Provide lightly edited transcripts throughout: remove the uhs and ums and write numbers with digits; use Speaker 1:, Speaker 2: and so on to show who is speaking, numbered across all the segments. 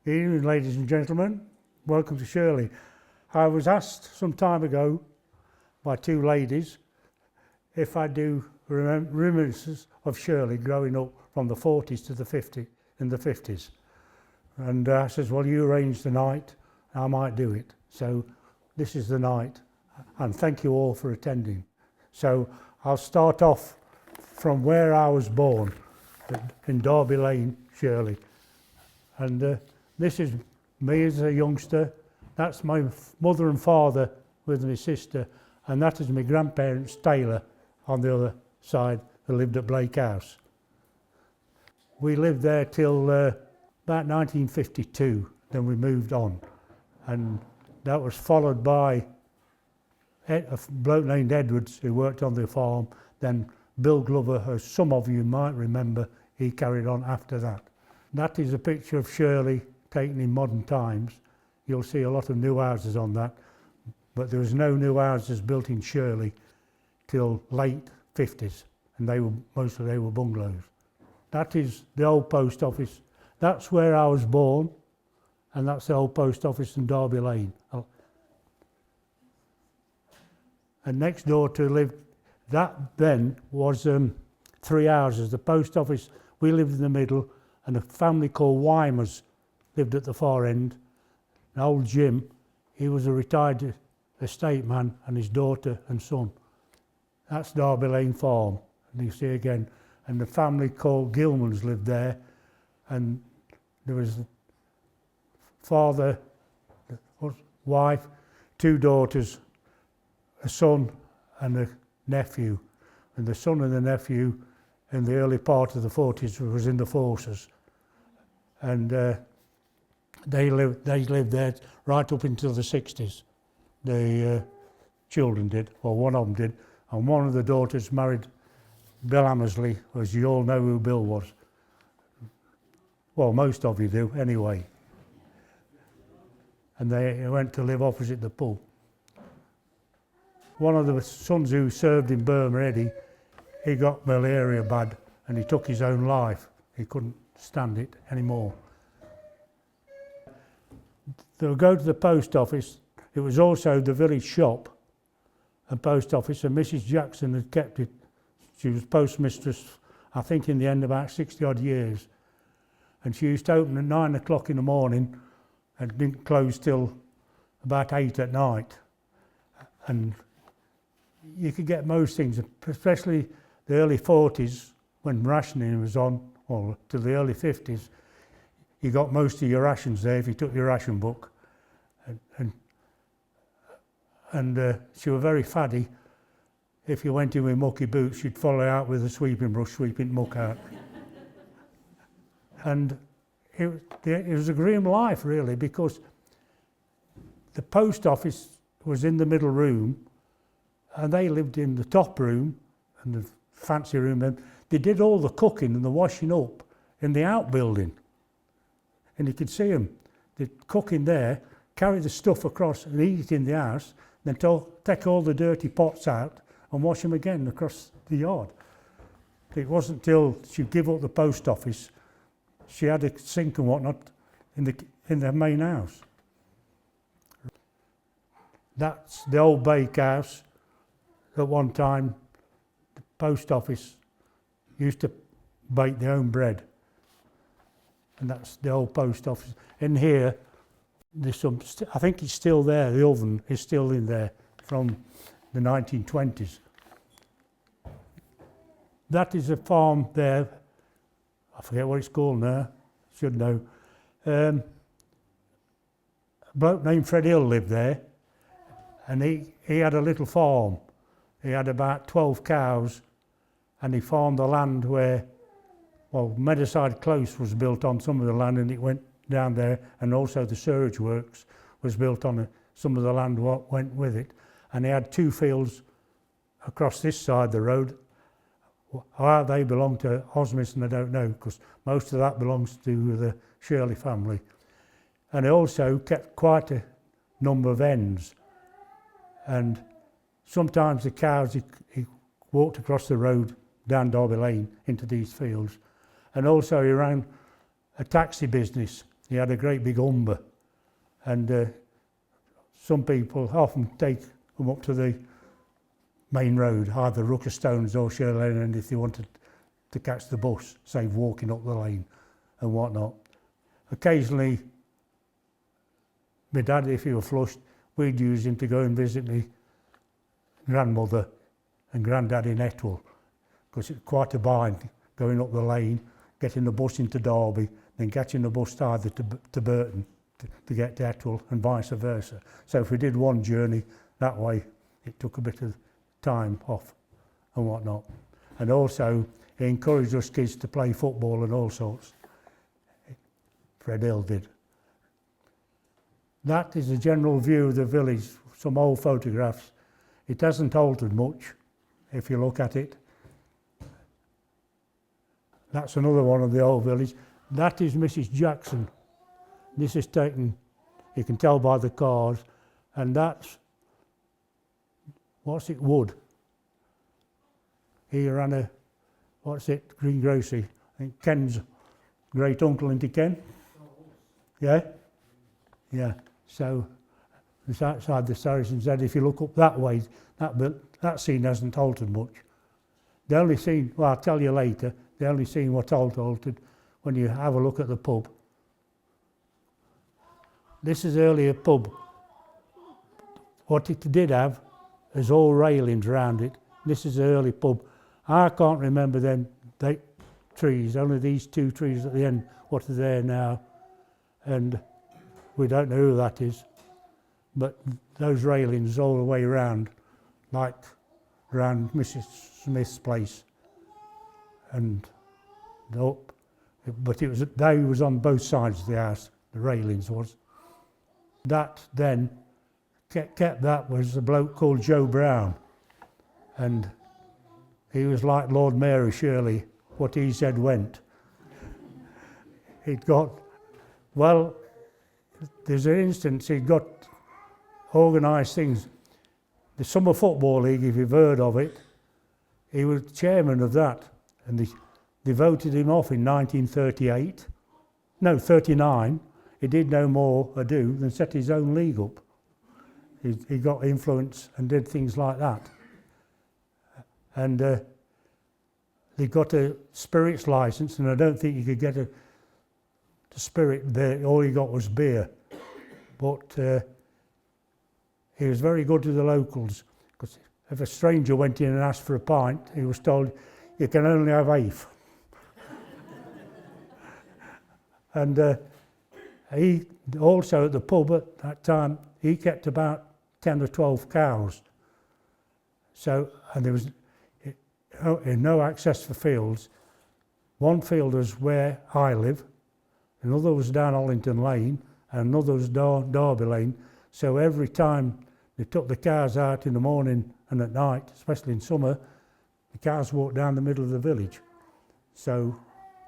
Speaker 1: Good evening, ladies and gentlemen. Welcome to Shirley. I was asked some time ago by two ladies if I do reminiscences of Shirley growing up from the 40s to the 50s. And I says, well, you arrange the night, I might do it. So this is the night, and thank you all for attending. So I'll start off from where I was born, in Derby Lane, Shirley. And this is me as a youngster. That's my mother and father with my sister, and that is my grandparents, Taylor, on the other side, who lived at Blake House. We lived there till about 1952, then we moved on. And that was followed by a bloke named Edwards, who worked on the farm. Then Bill Glover, as some of you might remember, he carried on after that. That is a picture of Shirley taken in modern times. You'll see a lot of new houses on that, but there was no new houses built in Shirley till late 50s, and mostly they were bungalows. That is the old post office. That's where I was born, and that's the old post office in Derby Lane. And next door to lived, that then was 3 houses. The post office, we lived in the middle, and a family called Weimers lived at the far end. And old Jim, he was a retired estate man, and his daughter and son. That's Derby Lane Farm, and you see again. And the family called Gilmans lived there, and there was father, wife, two daughters, a son and a nephew. And the son and the nephew in the early part of the 40s was in the forces. And they lived there right up until the 60s. The children did, or one of them did. And one of the daughters married Bill Hammersley, as you all know who Bill was. Well, most of you do, anyway. And they went to live opposite the pub. One of the sons who served in Burma, Eddie, he got malaria bad and he took his own life. He couldn't stand it anymore. They would go to the post office. It was also the village shop and post office, and Mrs. Jackson had kept it. She was postmistress, I think, in the end about 60 odd years. And she used to open at 9 o'clock in the morning and didn't close till about 8 at night. And you could get most things, especially the early 40s when rationing was on, or to the early 50s. You got most of your rations there if you took your ration book. And she was very faddy. If you went in with mucky boots, she'd follow out with a sweeping brush, sweeping muck out. And it was a grim life, really, because the post office was in the middle room, and they lived in the top room and the fancy room. And they did all the cooking and the washing up in the outbuilding. And you could see them. They'd cook in there, carry the stuff across and eat it in the house, then take all the dirty pots out and wash them again across the yard. It wasn't till she'd give up the post office, she had a sink and whatnot in the main house. That's the old bakehouse. At one time, the post office used to bake their own bread. And that's the old post office. In here, there's some, I think it's still there, the oven is still in there from the 1920s. That is a farm there, I forget what it's called now, should know. A bloke named Fred Hill lived there, and he had a little farm. He had about 12 cows, and he farmed the land where, well, Meadowside Close was built on some of the land, and it went down there, and also the sewage works was built on some of the land what went with it. And he had two fields across this side of the road. How they belong to Osmison, I don't know, because most of that belongs to the Shirley family. And he also kept quite a number of hens. And sometimes the cows, he walked across the road down Derby Lane into these fields. And also he ran a taxi business. He had a great big umber, and some people often take them up to the main road, either Ruckerstones or Shirley, and if they wanted to catch the bus, save walking up the lane and whatnot. Occasionally, my dad, if he were flushed, we'd use him to go and visit me grandmother and granddad in Etwell, because it's quite a bind going up the lane, getting the bus into Derby, then catching the bus either to Burton to get to Etwell and vice versa. So if we did one journey that way, it took a bit of time off and whatnot. And also, he encouraged us kids to play football and all sorts. Fred Hill did. That is a general view of the village, some old photographs. It hasn't altered much, if you look at it. That's another one of the old village. That is Mrs. Jackson. This is taken, you can tell by the cars, and that's, what's it, wood. He ran a, what's it, greengrocery. I think Ken's great uncle, into Ken. Yeah? Yeah. So it's outside the Saracen's Head. If you look up that way, that scene hasn't altered much. The only scene, well, I'll tell you later, the only scene what's altered when you have a look at the pub. This is earlier pub. What it did have is all railings around it. This is the early pub. I can't remember them trees, only these two trees at the end, what are there now. And we don't know who that is. But those railings all the way around, like around Mrs. Smith's place. And up. But it was, they was on both sides of the house, the railings was. That then kept that was a bloke called Joe Brown, and he was like Lord Mayor of Shirley. What he said went. He'd got, well, there's an instance he'd got organised things. The Summer Football League, if you've heard of it, he was chairman of that, and they voted him off in 1938. No, 39. He did no more ado than set his own league up. He got influence and did things like that. And they got a spirits licence, and I don't think you could get a spirit there. All he got was beer. But he was very good to the locals, because if a stranger went in and asked for a pint, he was told, you can only have half. And he also at the pub at that time, he kept about 10 or 12 cows. So, and there was no access for fields. One field was where I live, another was down Ollington Lane, and another was Derby Lane. So every time they took the cars out in the morning and at night, especially in summer, the cars walked down the middle of the village. So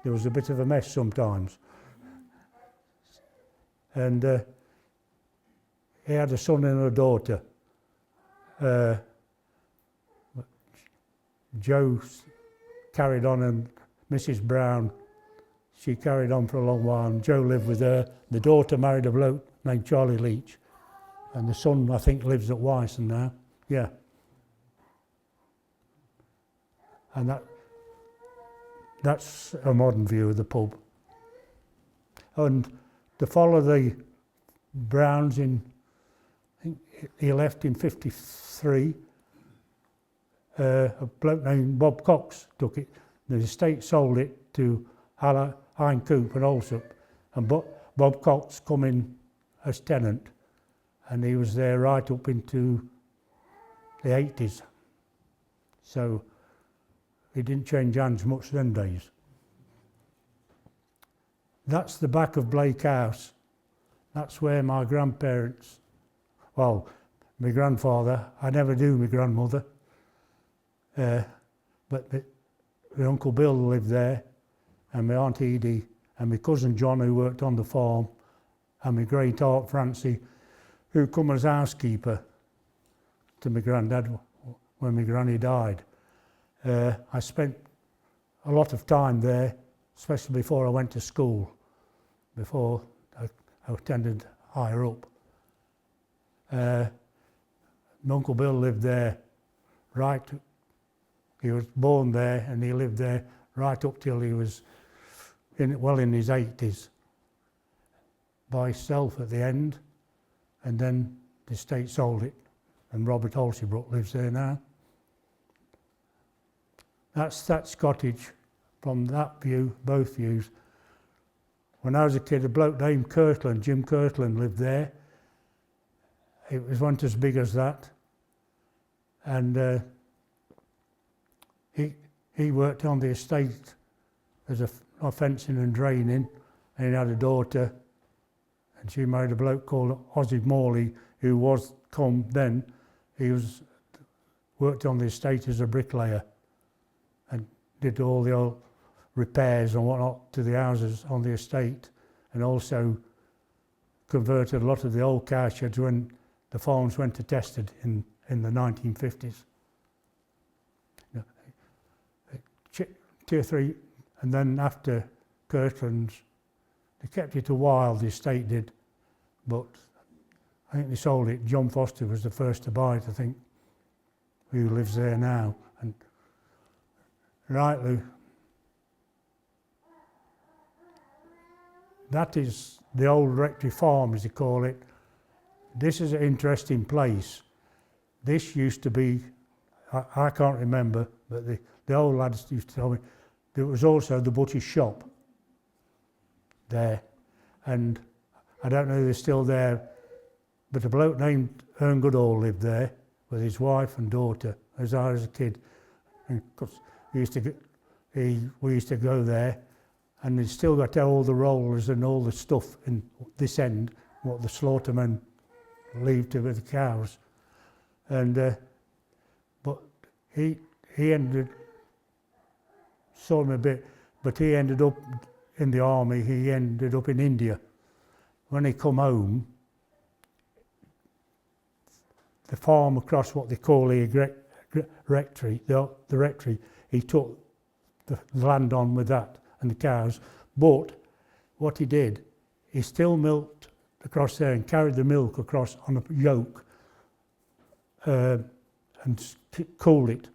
Speaker 1: there was a bit of a mess sometimes. And he had a son and a daughter. Joe carried on, and Mrs. Brown, she carried on for a long while, and Joe lived with her. The daughter married a bloke named Charlie Leach, and the son, I think, lives at Wyson now. Yeah. And that's a modern view of the pub. And to follow the Browns in, I think he left in 53, a bloke named Bob Cox took it. The estate sold it to Hein Coop and Allsup, and Bob Cox come in as tenant, and he was there right up into the 80s. So he didn't change hands much them days. That's the back of Blake House. That's where my grandparents, well, my grandfather, I never knew my grandmother, but my Uncle Bill lived there, and my Aunt Edie, and my cousin John, who worked on the farm, and my great aunt Francie, who come as housekeeper to my granddad when my granny died. I spent a lot of time there, especially before I went to school. Before I I attended higher up. My Uncle Bill lived there he was born there and he lived there right up till he was in his 80s by himself at the end, and then the estate sold it and Robert Holsebrook lives there now. That's cottage from that view, both views. When I was a kid, a bloke named Kirtland, Jim Kirtland, lived there. It was once as big as that. And he worked on the estate as a fencing and draining, and he had a daughter, and she married a bloke called Ozzie Morley, who was then. He worked on the estate as a bricklayer and did all the old repairs and whatnot to the houses on the estate, and also converted a lot of the old cow sheds when the farms went to tested in the 1950s. Two or three, and then after Kirtland's, they kept it a while, the estate did, but I think they sold it. John Foster was the first to buy it, I think, who lives there now. And rightly, that is the old rectory farm, as they call it. This is an interesting place. This used to be, I can't remember, but the old lads used to tell me, there was also the butcher's shop there. And I don't know if they're still there, but a bloke named Ern Goodall lived there with his wife and daughter as I was a kid. And of course, we used to go there, and they've still got all the rollers and all the stuff in this end, what the slaughtermen leave to with the cows. And but he saw him a bit, but he ended up in the army. He ended up in India. When he come home, the farm across what they call the rectory, the rectory, he took the land on with that and the cows. But what he did, he still milked across there and carried the milk across on a yoke and cooled it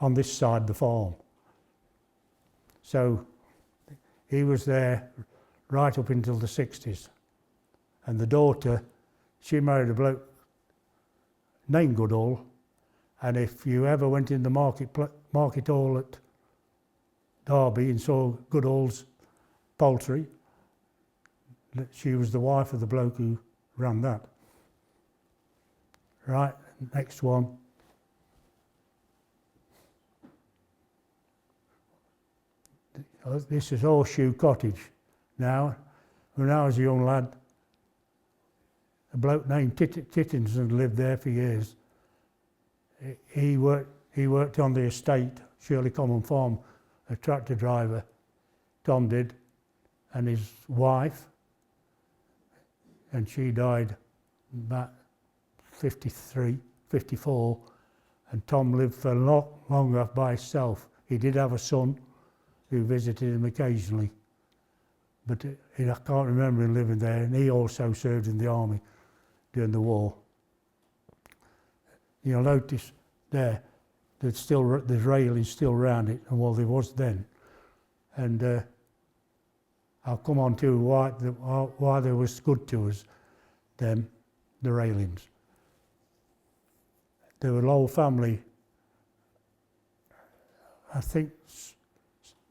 Speaker 1: on this side of the farm. So he was there right up until the 60s. And the daughter, she married a bloke named Goodall, and if you ever went in the market hall at Derby and saw Goodall's poultry, she was the wife of the bloke who ran that. Right, next one. This is Horseshoe Cottage. Now, when I was a young lad, a bloke named Tittinson lived there for years. He worked on the estate, Shirley Common Farm, a tractor driver. Tom did, and his wife, and she died about 53, 54, and Tom lived for long enough by himself. He did have a son who visited him occasionally, but I can't remember him living there, and he also served in the army during the war. You'll notice there's railings still around it, and well, there was then. And I'll come on to why they was good to us, the railings. They were an old family. I think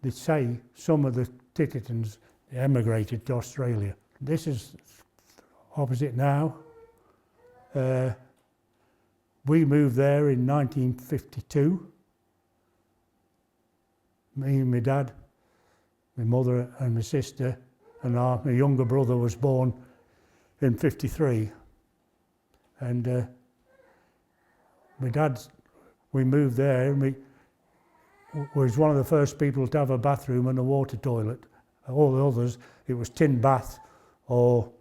Speaker 1: they say some of the Tittertons emigrated to Australia. This is opposite now. We moved there in 1952. Me and my dad, my mother and my sister, and my younger brother was born in 53. And we moved there, and we was one of the first people to have a bathroom and a water toilet. All the others, it was tin bath or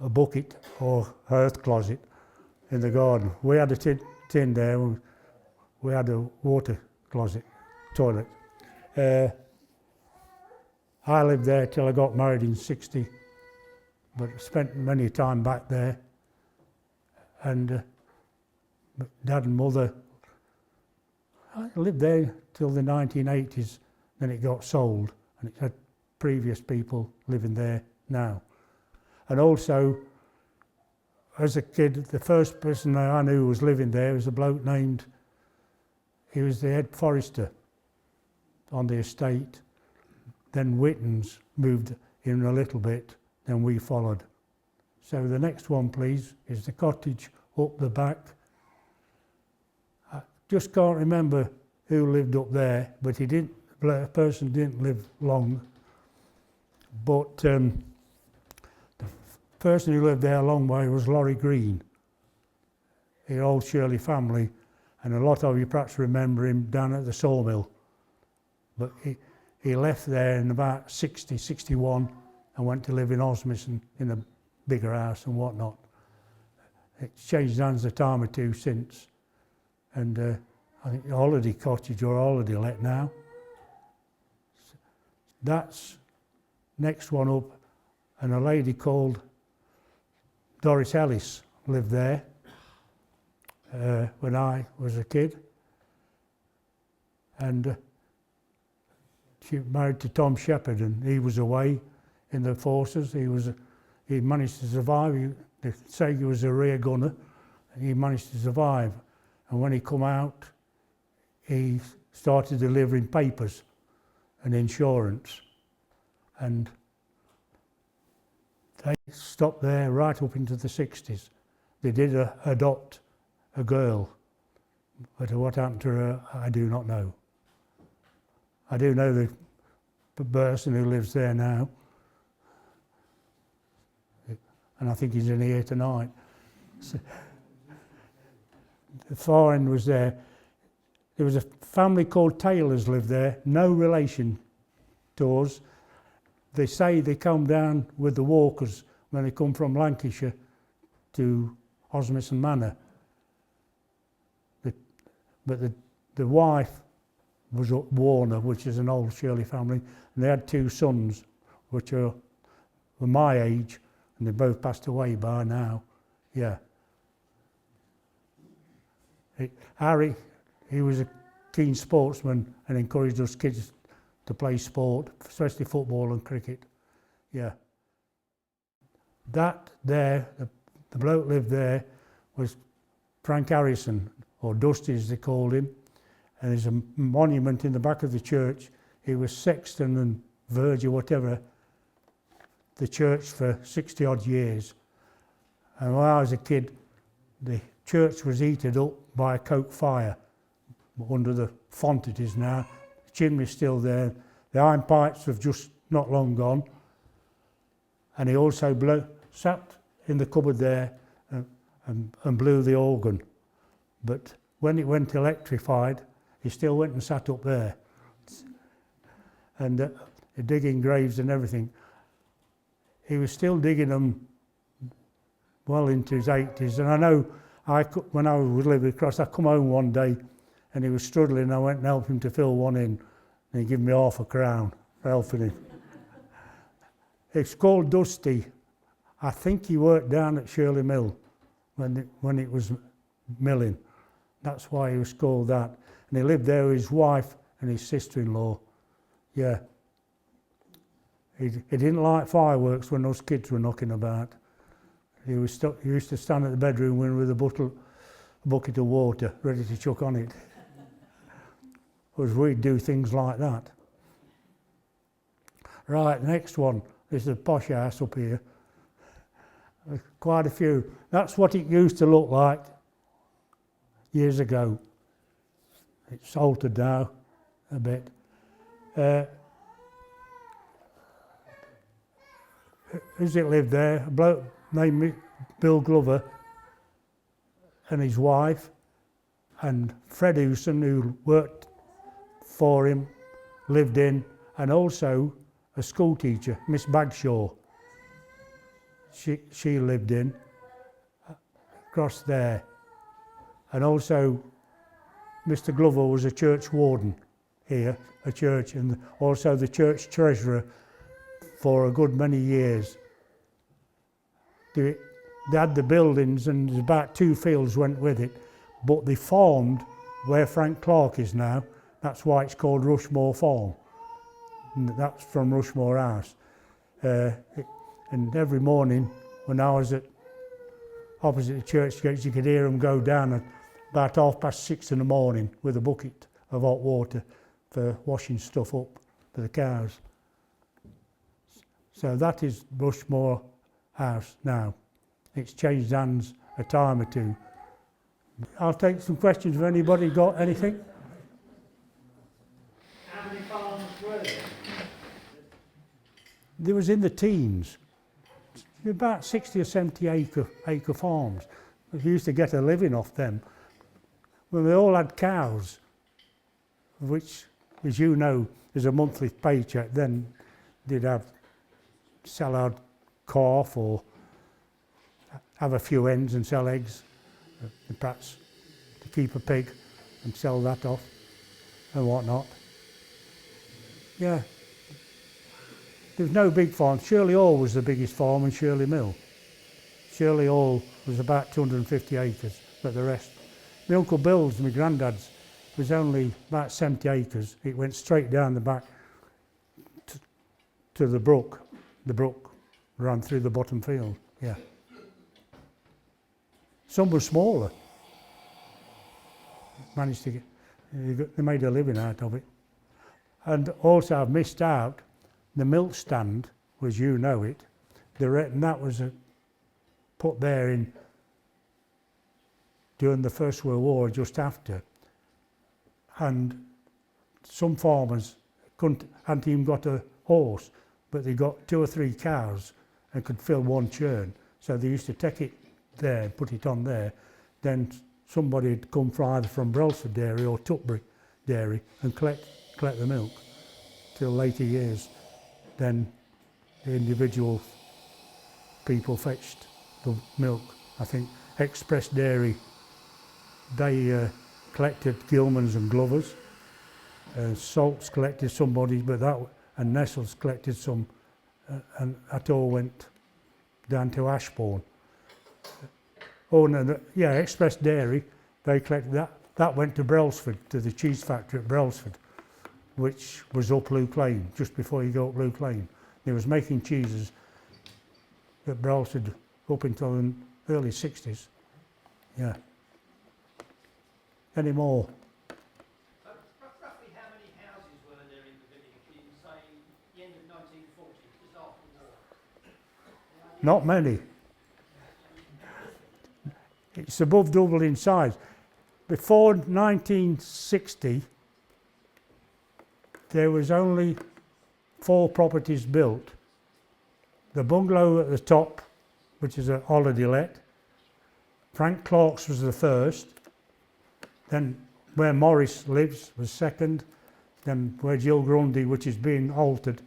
Speaker 1: a bucket or earth closet in the garden. We had a tin there, we had a water closet, toilet. I lived there till I got married in 69. but spent many time back there. And Dad and Mother, I lived there till the 1980s, then it got sold, and it had previous people living there now. And also, as a kid, the first person I knew was living there was a bloke named, he was the head forester on the estate. Then Whitton's moved in a little bit, then we followed. So the next one, please, is the cottage up the back. I just can't remember who lived up there, but the person didn't live long. But the person who lived there a long way was Laurie Green, the old Shirley family, and a lot of you perhaps remember him down at the sawmill. But he left there in about 60, 61 and went to live in Osmison in a bigger house and whatnot. It's changed hands a time or two since, and I think a holiday cottage or a holiday let now. That's next one up, and a lady called Doris Ellis lived there when I was a kid, and she married to Tom Shepherd, and he was away in the forces. He managed to survive. They say he was a rear gunner, and he managed to survive. And when he come out, he started delivering papers and insurance, and they stopped there right up into the 60s. They did adopt a girl, but what happened to her, I do not know. I do know the person who lives there now, and I think he's in here tonight. So, the far end was there. There was a family called Taylors lived there, no relation to us. They say they come down with the Walkers when they come from Lancashire to Osmison Manor. But the wife was Warner, which is an old Shirley family, and they had two sons, which were my age, and they both passed away by now. Yeah. Harry, he was a keen sportsman and encouraged us kids to play sport, especially football and cricket. Yeah. That there, the bloke lived there, was Frank Harrison, or Dusty as they called him, and there's a monument in the back of the church. He was sexton and verger, whatever, the church for 60 odd years. And when I was a kid, the church was heated up by a coke fire under the font it is now. The chimney's still there. The iron pipes have just not long gone. And he also sat in the cupboard there and blew the organ. But when it went electrified, he still went and sat up there. And digging graves and everything. He was still digging them well into his 80s. And I know when I was living across, I come home one day and he was struggling. I went and helped him to fill one in. And he gave me half a crown for helping him. It's called Dusty. I think he worked down at Shirley Mill when it was milling. That's why he was called that. And he lived there with his wife and his sister-in-law. Yeah. He didn't like fireworks when those kids were knocking about. He used to stand at the bedroom window with a bucket of water ready to chuck on it. Because we'd do things like that. Right, next one. This is a posh house up here. Quite a few. That's what it used to look like years ago. It's altered now a bit. Who's it lived there? A bloke named Bill Glover and his wife, and Fred Hewson, who worked for him, lived in, and also a school teacher, Miss Bagshaw. She lived in across there. And also Mr. Glover was a church warden here, a church, and also the church treasurer for a good many years. they had the buildings and there's about 2 fields went with it, but they farmed where Frank Clark is now. That's why it's called Rushmore Farm. And that's from Rushmore House. And every morning when I was opposite the church gates, you could hear them go down at about 6:30 in the morning with a bucket of hot water for washing stuff up for the cows. So that is Rushmore House now. It's changed hands a time or two. I'll take some questions if anybody got anything.
Speaker 2: How many farms were there?
Speaker 1: There was in the teens, about 60 or 70 acre farms. We used to get a living off them. Well, they all had cows, which, as you know, is a monthly paycheck. Then they'd sell out calf or have a few hens and sell eggs, and perhaps to keep a pig and sell that off and whatnot. Yeah. There was no big farm. Shirley Hall was the biggest farm and Shirley Mill. Shirley Hall was about 250 acres, but the rest. My Uncle Bill's, my granddad's, was only about 70 acres. It went straight down the back to the brook. The brook ran through the bottom field, yeah. Some were smaller. Managed to they made a living out of it. And also I've missed out the milk stand, as you know it, and that was put there in during the First World War, just after. And some farmers hadn't even got a horse, but they got 2 or 3 cows and could fill 1 churn. So they used to take it there, put it on there. Then somebody had come either from Brailsford Dairy or Tutbury Dairy and collect the milk till later years. Then the individual people fetched the milk. I think Express Dairy, they collected Gilman's and Glover's. Salts collected somebody, and Nestle's collected some, and that all went down to Ashbourne. Oh no, yeah, Express Dairy, they collected that. That went to Brailsford, to the cheese factory at Brailsford, which was up Luke Lane, just before you go up Luke Lane. They was making cheeses at Brailsford up until the early 60s. Yeah. Any more?
Speaker 2: Roughly how many houses were there in the village in, say, the end of 1940, just after the war?
Speaker 1: Not many. It's above double in size. Before 1960, there was only 4 properties built. The bungalow at the top, which is a holiday let. Frank Clark's was the first. Then where Morris lives was second. Then where Jill Grundy, which is being altered,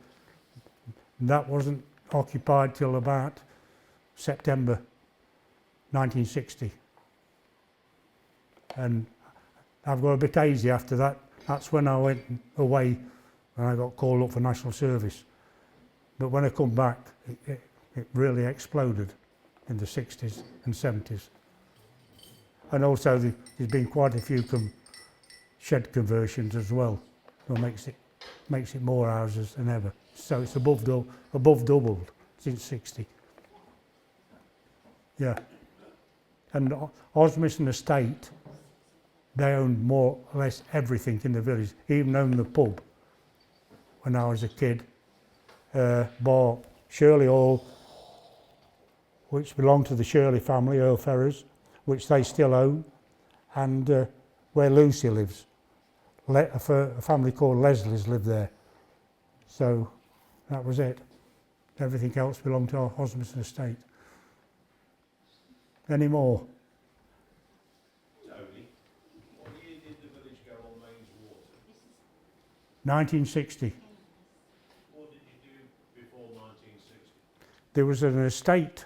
Speaker 1: that wasn't occupied till about September 1960. And I've got a bit hazy after that. That's when I went away and I got called up for national service. But when I come back, it really exploded in the 60s and 70s. And also there's been quite a few shed conversions as well. So it makes it more houses than ever. So it's above doubled since 60. Yeah. And Osmison Estate, they owned more or less everything in the village, even owned the pub when I was a kid. Bar Shirley Hall, which belonged to the Shirley family, Earl Ferrers, which they still own, and where Lucy lives. A family called Leslie's lived there. So that was it. Everything else belonged to our Osmison Estate. Any more?
Speaker 3: Tony, what year did the village go on mains water?
Speaker 1: 1960.
Speaker 3: What did you do before 1960?
Speaker 1: There was an estate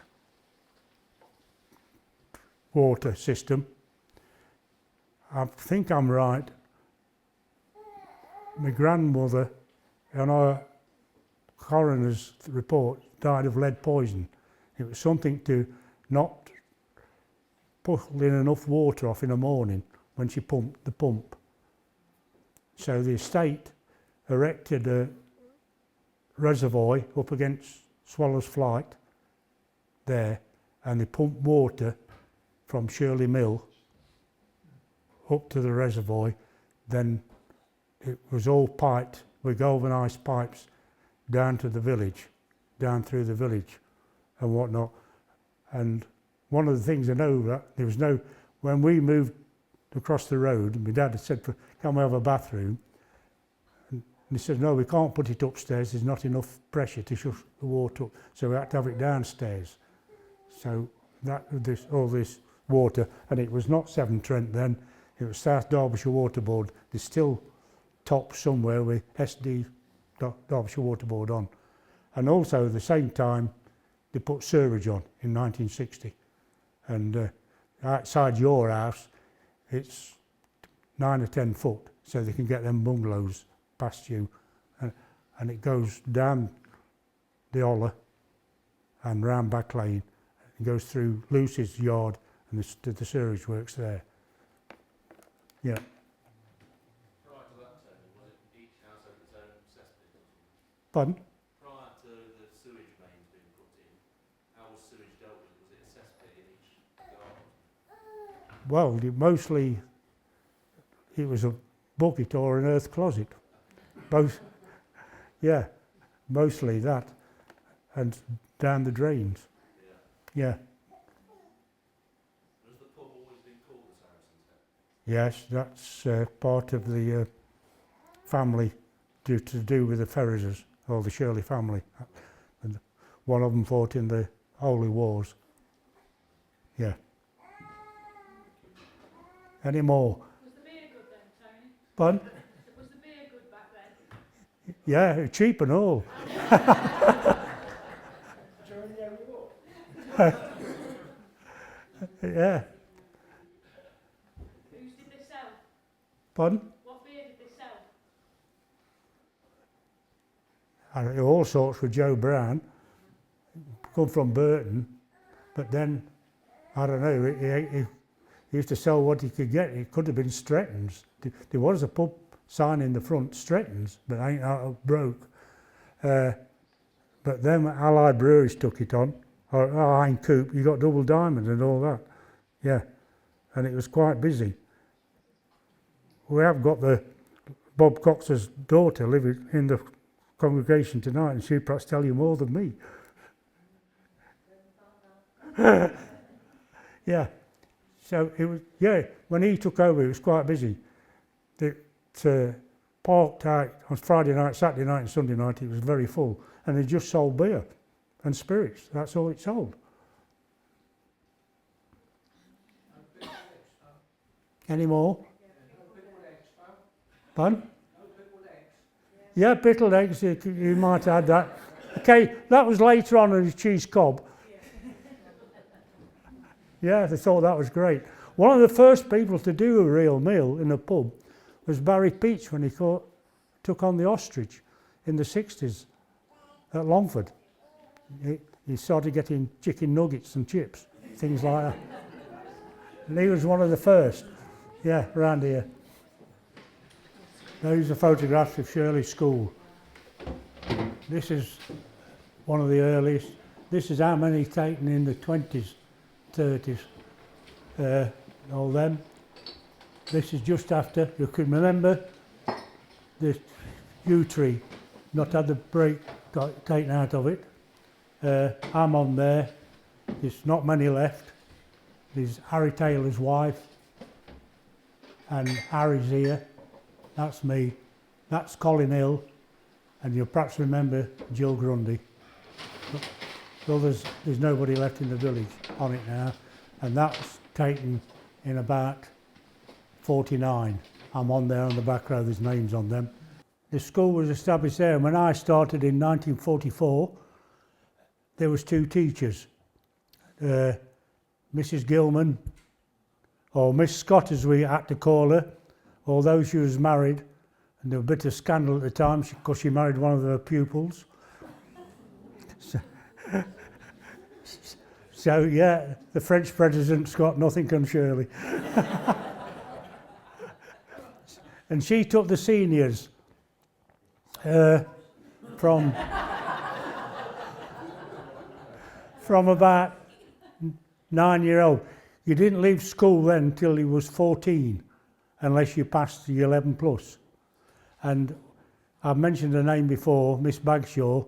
Speaker 1: water system. I think I'm right. My grandmother, on our coroner's report, died of lead poison It was something to not pull in enough water off in the morning when she pumped the pump. So the estate erected a reservoir up against Swallows Flight there, and they pumped water from Shirley Mill up to the reservoir. Then it was all piped with galvanised pipes down to the village, down through the village and whatnot. And one of the things I know, that there was no, when we moved across the road, my dad had said, can we have a bathroom? And he said, no, we can't put it upstairs, there's not enough pressure to shut the water up, so we had to have it downstairs. So that all this water, and it was not Severn Trent then, it was South Derbyshire Water Board. There's still top somewhere with SD Derbyshire Water Board on. And also at the same time they put sewerage on in 1960. And outside your house it's 9 or 10 foot, so they can get them bungalows past you. And it goes down the Oller and round Back Lane. It goes through Lucy's yard and the sewerage works there. Yeah.
Speaker 3: Prior to that, was it each house had its own cesspit?
Speaker 1: Pardon?
Speaker 3: Prior to the sewage mains being put in, how was sewage dealt with? Was it a cesspit in each garden?
Speaker 1: Well, mostly it was a bucket or an earth closet. Both, yeah, mostly that, and down the drains.
Speaker 3: Yeah.
Speaker 1: Yeah.
Speaker 3: Has the pub always been called the Saracen's Head?
Speaker 1: Yes, that's part of the family to do with the Ferrisers, or the Shirley family. And one of them fought in the Holy Wars. Yeah. Any more?
Speaker 4: Was the beer good then, Tony?
Speaker 1: Pardon?
Speaker 4: Was the beer good back then?
Speaker 1: Yeah, cheap and all. Yeah.
Speaker 4: Whose did they sell?
Speaker 1: Pardon?
Speaker 4: What beer did they sell?
Speaker 1: All sorts with Joe Brown. Come from Burton, but then I don't know. He used to sell what he could get. It could have been Stretton's. There was a pub sign in the front, Stretton's, but ain't out broke. But then Allied Breweries took it on. Or Hein Coop, you got Double Diamond and all that. Yeah, and it was quite busy. We have got the Bob Cox's daughter living in the congregation tonight, and she'd perhaps tell you more than me. Yeah, so it was, yeah, when he took over it was quite busy. It parked out on Friday night, Saturday night and Sunday night, it was very full, and they just sold beer and spirits, that's all it sold. Any more? Pardon? Yeah, pickled eggs, you might add that. Okay, that was later on in the cheese cob. Yeah, they thought that was great. One of the first people to do a real meal in a pub was Barry Peach when he took on the ostrich in the 60s at Longford. He started getting chicken nuggets and chips, things like that. And he was one of the first, yeah, around here. Those are photographs of Shirley School. This is one of the earliest. This is how many taken in the 20s, 30s, all them. This is just after, you can remember the yew tree, not had the break taken out of it. I'm on there, there's not many left. There's Harry Taylor's wife, and Harry's here, that's me, that's Colin Hill, and you'll perhaps remember Jill Grundy. But there's nobody left in the village on it now, and that's taken in about 49. I'm on there on the back row, there's names on them. The school was established there, and when I started in 1944, there was 2 teachers. Mrs. Gilman, or Miss Scott as we had to call her, although she was married, and there was a bit of scandal at the time because she married one of her pupils. So yeah, the French president's got nothing on Shirley. And she took the seniors from about 9-year-old. You didn't leave school then till he was 14, unless you passed the 11 plus. And I've mentioned her name before, Miss Bagshaw.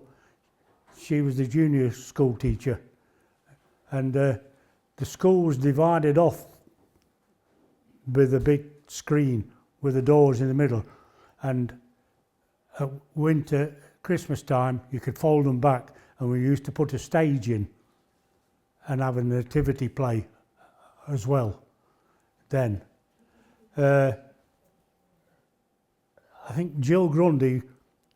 Speaker 1: She was the junior school teacher. And the school was divided off with a big screen with the doors in the middle. And at winter, Christmas time, you could fold them back, and we used to put a stage in and have a nativity play as well then. I think Jill Grundy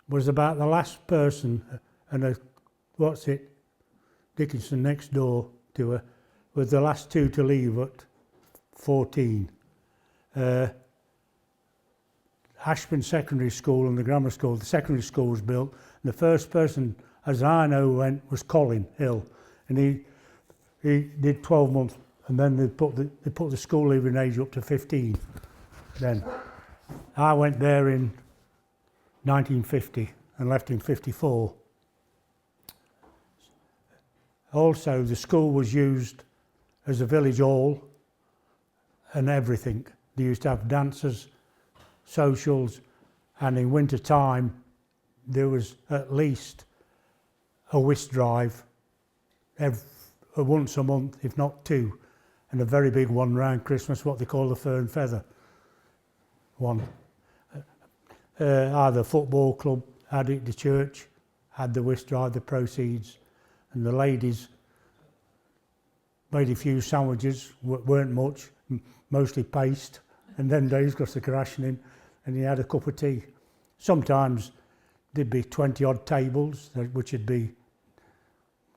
Speaker 1: was about the last person, and Dickinson next door to her, was the last two to leave at 14. Ashburn Secondary School and the grammar school, the secondary school was built, and the first person, as I know, went was Colin Hill, and he did 12 months, and then they put the school leaving age up to 15. Then I went there in 1950 and left in 54. Also, the school was used as a village hall and everything. They used to have dances, socials, and in winter time there was at least a whist drive once a month, if not two, and a very big one round Christmas, what they call the fur and feather one. Either football club had it, the church had the whist drive, the proceeds, and the ladies made a few sandwiches, weren't much, mostly paste, and then days got the rationing, and you had a cup of tea. Sometimes there'd be 20 odd tables, which would be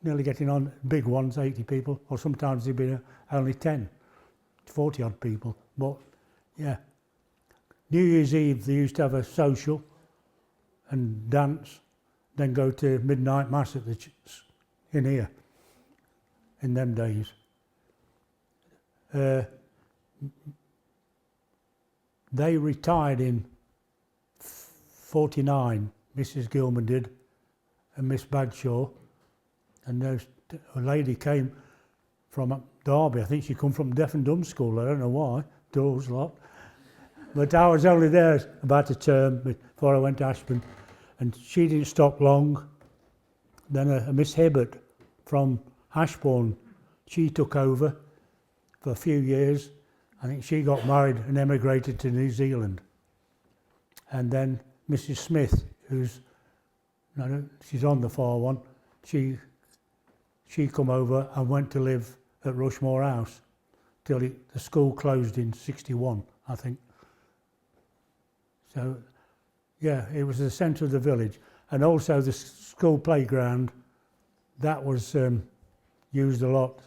Speaker 1: nearly getting on, big ones, 80 people, or sometimes there'd be only 10, 40 odd people. But yeah, New Year's Eve they used to have a social and dance, then go to midnight mass at the in here, in them days. They retired in 49, Mrs. Gilman did, and Miss Bagshaw, and a lady came from Derby. I think she come from Deaf and Dumb School, I don't know why, those lot. But I was only there about a term before I went to Ashburn, and she didn't stop long. Then a Miss Hibbert from Ashbourne, she took over for a few years. I think she got married and emigrated to New Zealand. And then Mrs. Smith, she's on the far one, she come over and went to live at Rushmore House till the school closed in 61, I think. So, yeah, it was the centre of the village. And also the school playground, that was used a lot,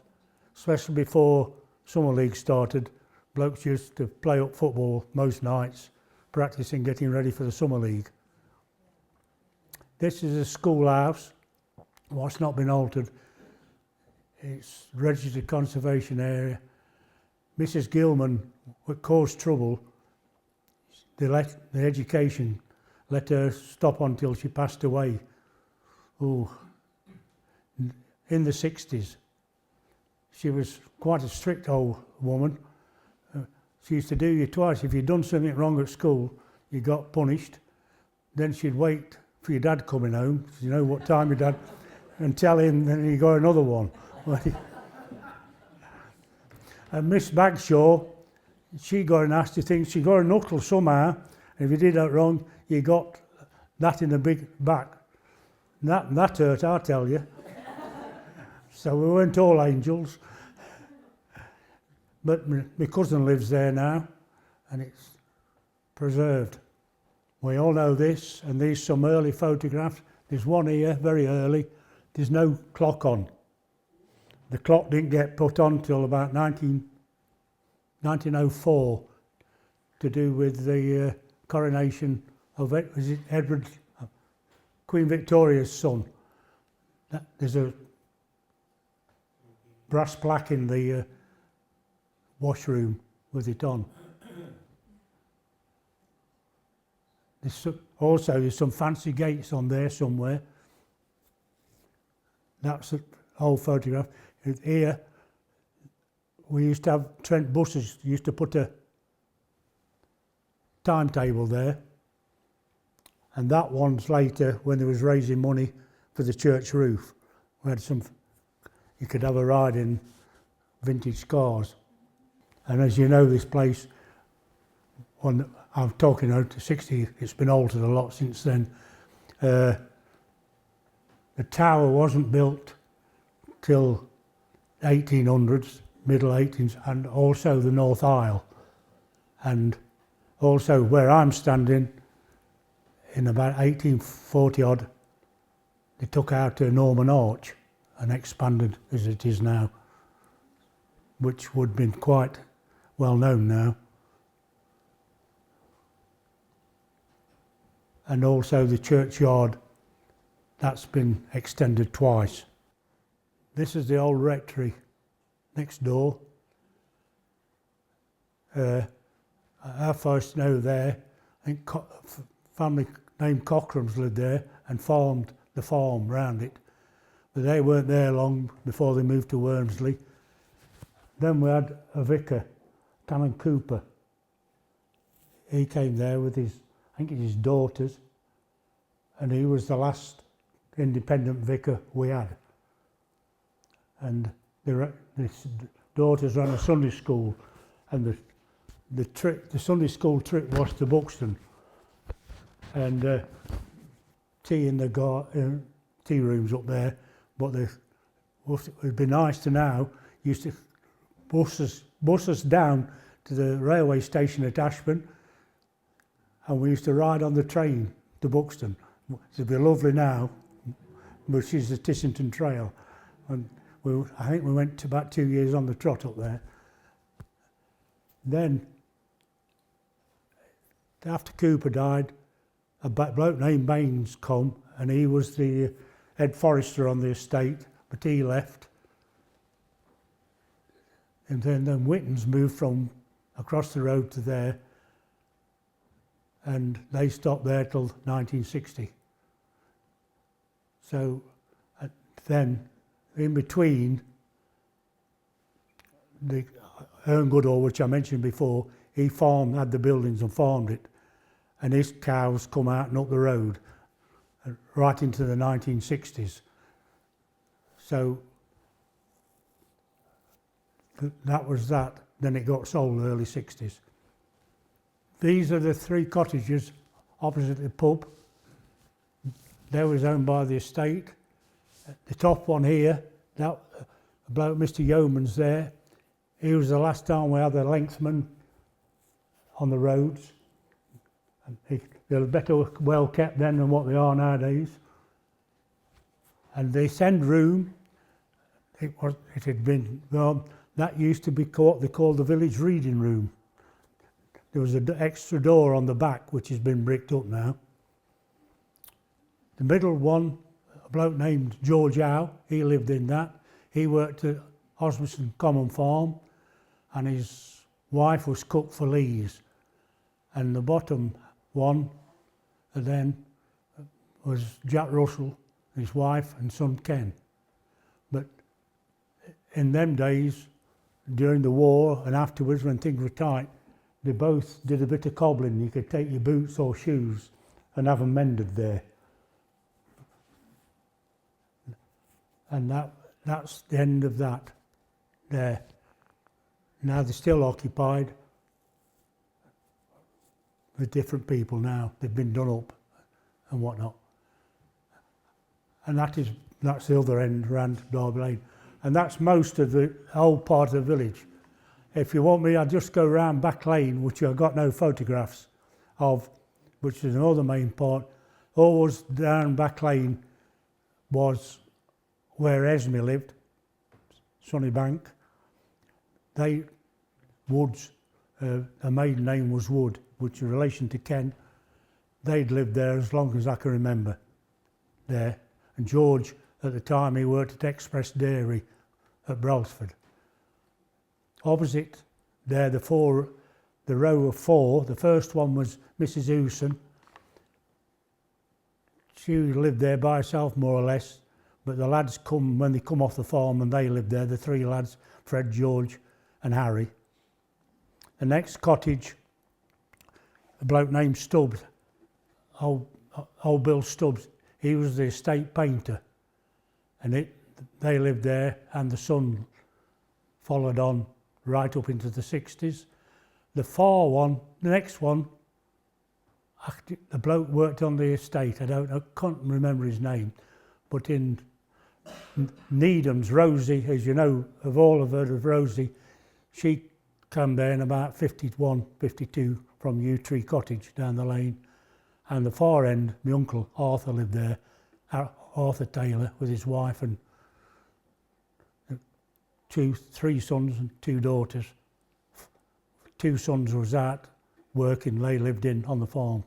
Speaker 1: especially before Summer League started. Blokes used to play up football most nights, practising getting ready for the Summer League. This is a schoolhouse, what's not been altered. It's registered conservation area. Mrs. Gilman, what caused trouble, the education let her stop until she passed away. In the 60s. She was quite a strict old woman. She used to do you twice. If you'd done something wrong at school, you got punished. Then she'd wait for your dad coming home, you know what time your dad, and tell him, then you got another one. And Miss Bagshaw, she got a nasty thing. She got a knuckle somehow. And if you did that wrong, you got that in the big back. And that hurt, I tell you. So we weren't all angels. But my cousin lives there now, and it's preserved. We all know this, and these some early photographs. There's one here, very early. There's no clock on. The clock didn't get put on till about 1904 to do with the coronation of Edward, Queen Victoria's son. There's a brass plaque in the washroom with it on. There's some fancy gates on there somewhere. That's an old photograph. Here, we used to have Trent buses, used to put a timetable there. And that one's later when they was raising money for the church roof. We had you could have a ride in vintage cars. And as you know, this place, I'm talking out to 60, it's been altered a lot since then. The tower wasn't built till 1800s, middle 1800s, and also the North Aisle. And also where I'm standing, in about 1840 odd, they took out a Norman arch and expanded as it is now, which would have been quite well known now. And also the churchyard, that's been extended twice. This is the old rectory next door. Our first know there, I think family named Cockrams lived there and farmed the farm round it. But they weren't there long before they moved to Wormsley. Then we had a vicar, Canon Cooper. He came there with his daughters, and he was the last independent vicar we had. And his daughters ran a Sunday school, and the Sunday school trip was to Buxton, and tea in the tea rooms up there. But it would be nice to now used to bus us down to the railway station at Ashburn, and we used to ride on the train to Buxton. It'd be lovely now, which is the Tissington Trail. And I think we went to about 2 years on the trot up there. Then, after Cooper died, a bloke named Baines come, and he was the head forester on the estate, but he left. And then Whitton's moved from across the road to there, and they stopped there till 1960. So then, in between, the Ern Goodall, which I mentioned before, he had the buildings and farmed it, and his cows come out and up the road right into the 1960s. So that was that. Then it got sold early 60s. These are the three cottages opposite the pub. They was owned by the estate. The top one here, that bloke Mr. Yeoman's there. He was the last time we had the lengthman on the roads. They were better well kept then than what they are nowadays. And the send room, it had been, that used to be what they called the village reading room. There was an extra door on the back which has been bricked up now. The middle one, a bloke named George Howe, he lived in that. He worked at Osmondson Common Farm, and his wife was cook for Lee's. And the bottom one then was Jack Russell, his wife and son Ken. But in them days, during the war and afterwards when things were tight, they both did a bit of cobbling. You could take your boots or shoes and have them mended there. And that's the end of that there. Now they're still occupied with different people now. They've been done up and whatnot. And that's the other end around Derby Lane. And that's most of the old part of the village. If you want me, I'll just go round Back Lane, which I've got no photographs of, which is another main part. Always down Back Lane was where Esme lived, Sunnybank. Woods, her maiden name was Wood, which is a relation to Ken. They'd lived there as long as I can remember there. And George, at the time, he worked at Express Dairy at Brailsford. Opposite there, the row of four, the first one was Mrs. Hewson. She lived there by herself more or less, but the lads come, when they come off the farm and they lived there, the three lads, Fred, George and Harry. The next cottage, a bloke named Stubbs, old Bill Stubbs, he was the estate painter, and they lived there, and the son followed on right up into the 60s. The far one, the next one, the bloke worked on the estate, I can't remember his name, but in Needham's, Rosie, as you know, have all have heard of Rosie, she came there in about 51, 52 from Yew Tree Cottage down the lane. And the far end, my uncle Arthur lived there, Arthur Taylor, with his wife and three sons and two daughters. Two sons was out working, they lived on the farm.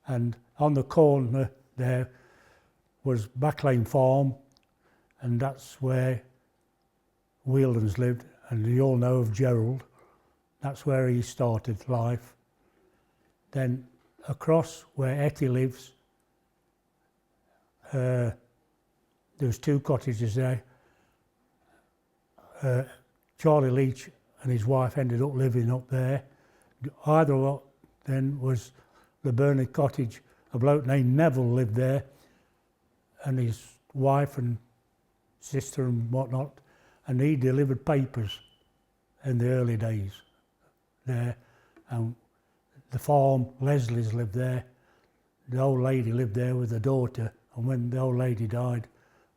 Speaker 1: And on the corner there was Back Lane Farm, and that's where Wheeldens lived, and you all know of Gerald. That's where he started life. Then across where Etty lives, there's two cottages there. Charlie Leach and his wife ended up living up there. Either what then was the Burnley Cottage. A bloke named Neville lived there, and his wife and sister and whatnot, and he delivered papers in the early days there. And the farm, Leslie's lived there. The old lady lived there with her daughter, and when the old lady died,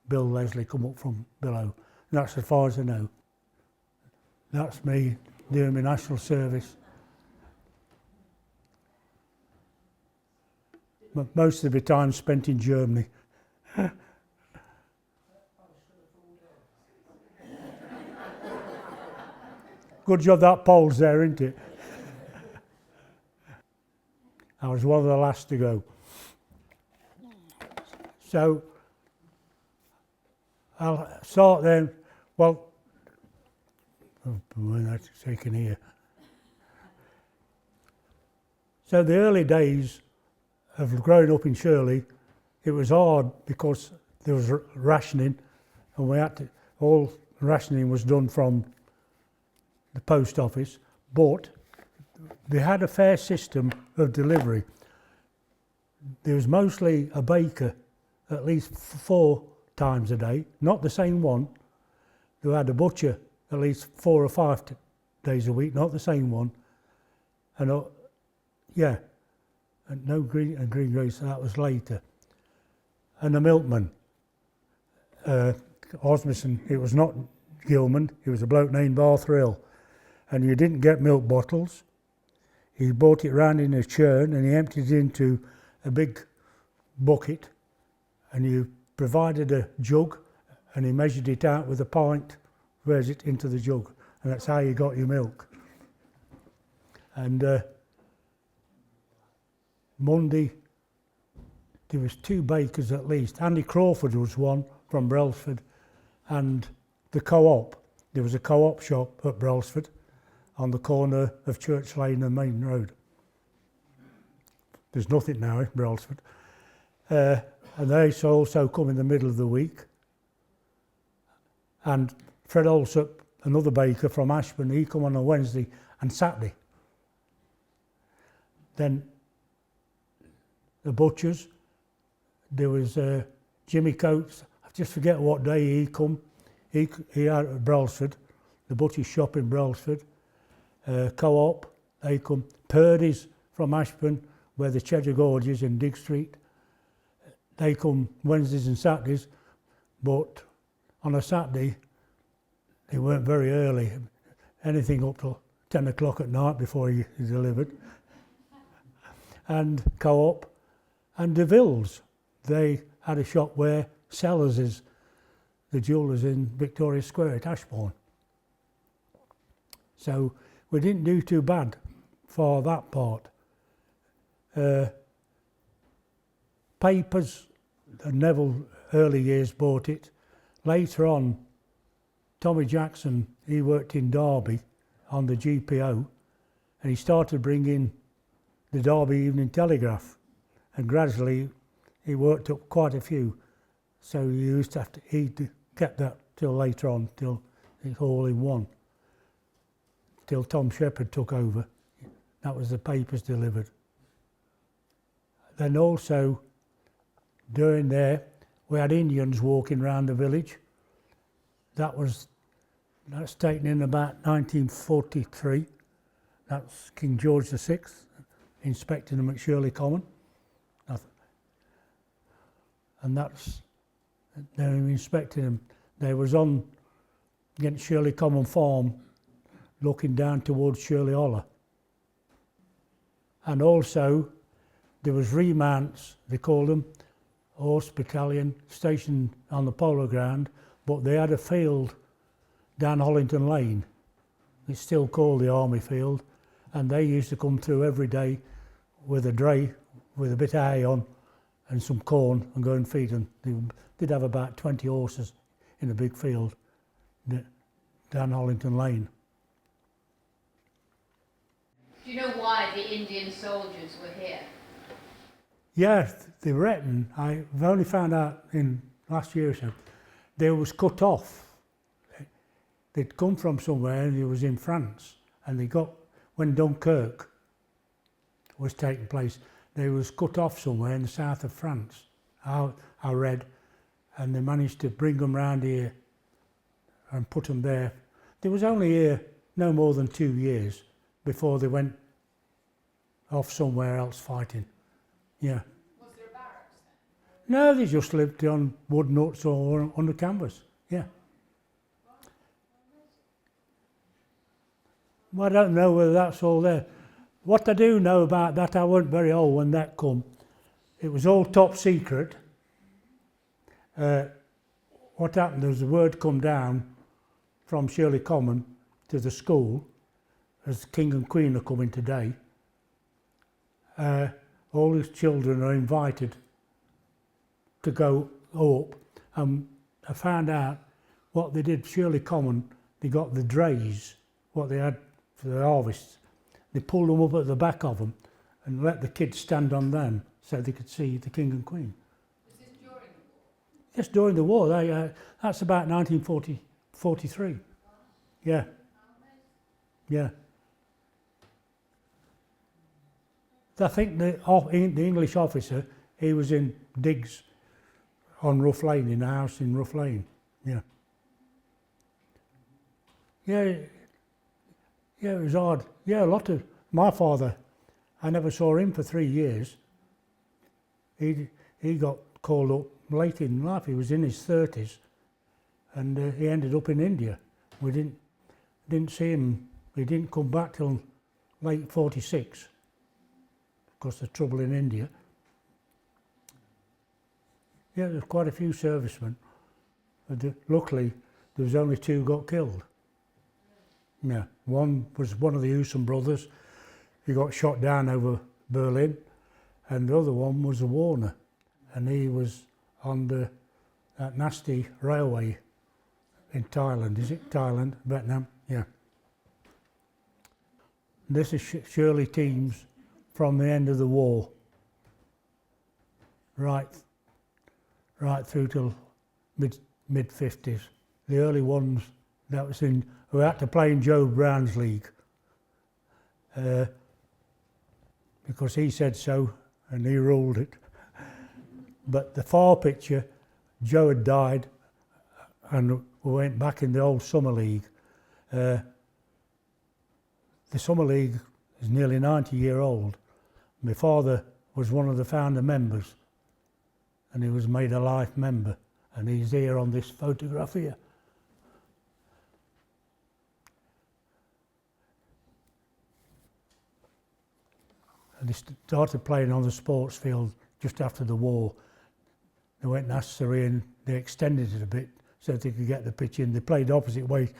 Speaker 1: Bill Leslie come up from below. And that's as far as I know. That's me doing my national service. Most of the time spent in Germany. Good job that pole's there, isn't it? I was one of the last to go. So I'll start then. Well, that's taken here. So the early days of growing up in Shirley, it was hard because there was rationing, and we had to, all rationing was done from the post office, but they had a fair system of delivery. There was mostly a baker at least 4 times a day, not the same one. They had a butcher at least 4 or 5 days a week, not the same one. And yeah, and no greengrocer, that was later. And a milkman, Osmondson, it was not Gilman, it was a bloke named Arthur Hill. And you didn't get milk bottles. He brought it round in a churn and he emptied it into a big bucket, and you provided a jug and he measured it out with a pint, where's it into the jug, and that's how you got your milk. And Monday, there was 2 bakers at least. Andy Crawford was one from Brailsford, and the co-op. There was a co-op shop at Brailsford on the corner of Church Lane and Main Road. There's nothing now in Brailsford. And they also come in the middle of the week. And Fred Alsop, another baker from Ashburn, he come on a Wednesday and Saturday. Then the butchers, there was Jimmy Coates, I just forget what day he come. He out at Brailsford, the butcher's shop in Brailsford. Co-op, they come. Purdy's from Ashburn, where the Cheddar Gorge is in Dig Street. They come Wednesdays and Saturdays, but on a Saturday, they weren't very early. Anything up till 10 o'clock at night before he delivered. And Co-op and DeVille's, they had a shop where Sellers is, the jewellers in Victoria Square at Ashbourne. So we didn't do too bad for that part. Papers, Neville early years bought it. Later on, Tommy Jackson, he worked in Derby on the GPO, and he started bringing the Derby Evening Telegraph, and gradually he worked up quite a few. So he used to have to, he kept that till later on, till it's all in one. Till Tom Shepherd took over. That was the papers delivered. Then also, during there, we had Indians walking around the village. That's taken in about 1943. That's King George VI inspecting them at Shirley Common. And they were inspecting them. They was on against Shirley Common Farm, looking down towards Shirley Holler. And also, there was remounts, they called them, horse battalion, stationed on the polo ground, but they had a field down Hollington Lane. It's still called the Army Field, and they used to come through every day with a dray, with a bit of hay on, and some corn, and go and feed them. They did have about 20 horses in a big field down Hollington Lane.
Speaker 5: Do you know why the Indian soldiers were here?
Speaker 1: Yeah, they reckon, I've only found out in last year or so, they was cut off. They'd come from somewhere and it was in France, and they got, when Dunkirk was taking place, they was cut off somewhere in the south of France, I read, and they managed to bring them round here and put them there. They was only here no more than 2 years before they went off somewhere else fighting. Yeah.
Speaker 5: Was there barracks then?
Speaker 1: No, they just lived on wood nuts or on the canvas. Yeah. Well, I don't know whether that's all there. What I do know about that, I wasn't very old when that come. It was all top secret. What happened, there was a word come down from Shirley Common to the school, as King and Queen are coming today. All his children are invited to go up. I found out what they did, Shirley Common, they got the drays, what they had for the harvests. They pulled them up at the back of them and let the kids stand on them so they could see the King and Queen.
Speaker 5: Was this during the war?
Speaker 1: Yes, during the war. That's about 1943. Yeah. Yeah. I think the English officer, he was in digs on Rough Lane, in a house in Rough Lane. Yeah. Yeah, it was hard. Yeah, a lot of... My father, I never saw him for 3 years. He got called up late in life. He was in his 30s, and he ended up in India. We didn't see him. He didn't come back till late 46. Because of the trouble in India. Yeah, there's quite a few servicemen. Luckily, there was only 2 got killed. Yeah, one was one of the Hewson brothers. He got shot down over Berlin, and the other one was a Warner, and he was on that nasty railway in Thailand. Is it Thailand, Vietnam? Yeah. This is Shirley teams from the end of the war, right through till mid 50s. The early ones that was in, who had to play in Joe Brown's league, because he said so and he ruled it. But the far picture, Joe had died and we went back in the old summer league. The summer league is nearly 90-year-old. My father was one of the founder members, and he was made a life member, and he's here on this photograph here. And they started playing on the sports field just after the war. They went necessary and they extended it a bit so they could get the pitch in. They played the opposite way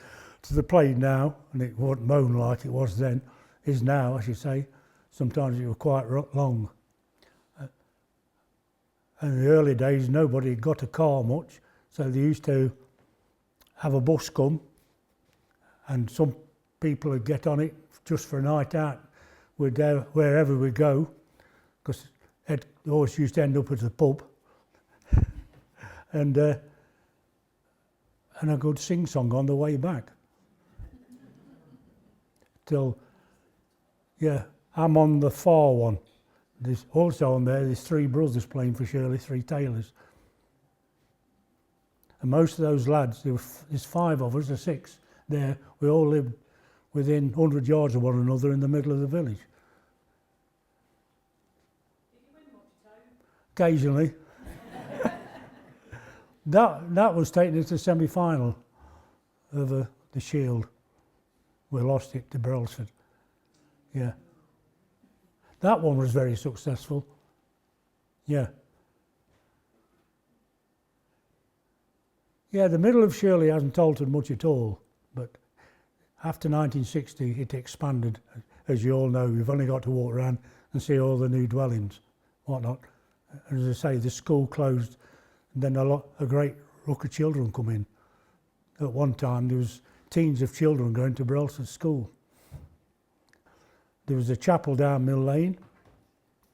Speaker 1: to the play now, and it wasn't mown like it was then, is now, I should say. Sometimes it was quite long. In the early days, nobody got a car much, so they used to have a bus come and some people would get on it just for a night out. We'd wherever we go, because it always used to end up at the pub, and a good sing-song on the way back. Till, yeah, I'm on the far one. There's also on there's 3 brothers playing for Shirley, 3 tailors. And most of those lads, there's 5 of us, or 6 there, we all lived within 100 yards of one another in the middle of the village.
Speaker 4: Did you win much, Tone?
Speaker 1: Occasionally. that was taken into semi-final of the Shield. We lost it to Brailsford. Yeah. That one was very successful. Yeah. Yeah, the middle of Shirley hasn't altered much at all, but after 1960 it expanded. As you all know, you've only got to walk around and see all the new dwellings, whatnot. As I say, the school closed, and then a great ruck of children come in. At one time there was teens of children going to Brailsford School. There was a chapel down Mill Lane,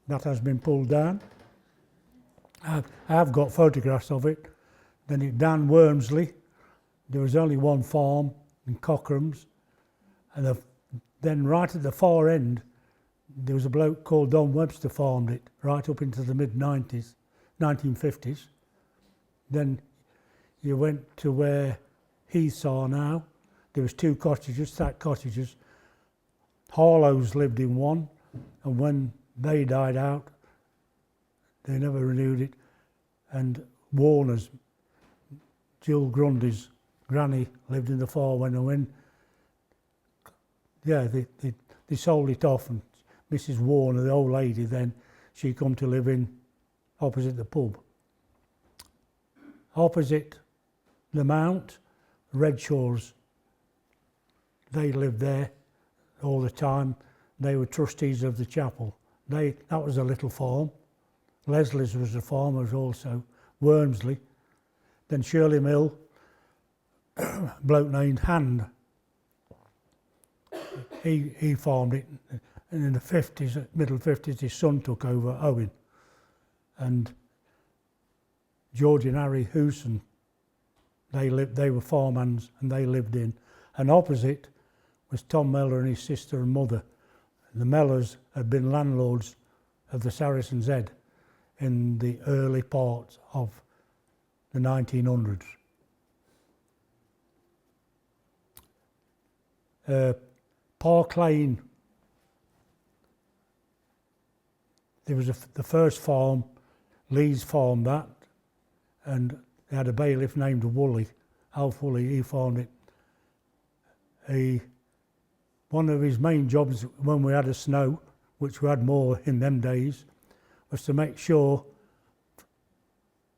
Speaker 1: that has been pulled down. I've got photographs of it. Then down Wormsley, there was only one farm in Cockram's, and then right at the far end, there was a bloke called Don Webster farmed it right up into the mid-90s, 1950s. Then you went to where Heaths are now. There was 2 cottages, thatch cottages. Harlows lived in one, and when they died out, they never renewed it. And Warner's, Jill Grundy's granny lived in the far one, and when they sold it off, and Mrs. Warner, the old lady, then she come to live in opposite the pub. Opposite the Mount, Redshaws, they lived there all the time. They were trustees of the chapel. That was a little farm. Leslie's was the farmers also. Wormsley. Then Shirley Mill, bloke named Hand. He farmed it, and in the 50s, middle 50s, his son took over, Owen. And George and Harry Hewson, they were farmhands, and they lived in. And opposite was Tom Mellor and his sister and mother. The Mellors had been landlords of the Saracen's Head in the early part of the 1900s. Park Lane, there was the first farm, Lee's farmed that, and they had a bailiff named Woolley, Alf Woolley, he farmed it. One of his main jobs when we had a snow, which we had more in them days, was to make sure,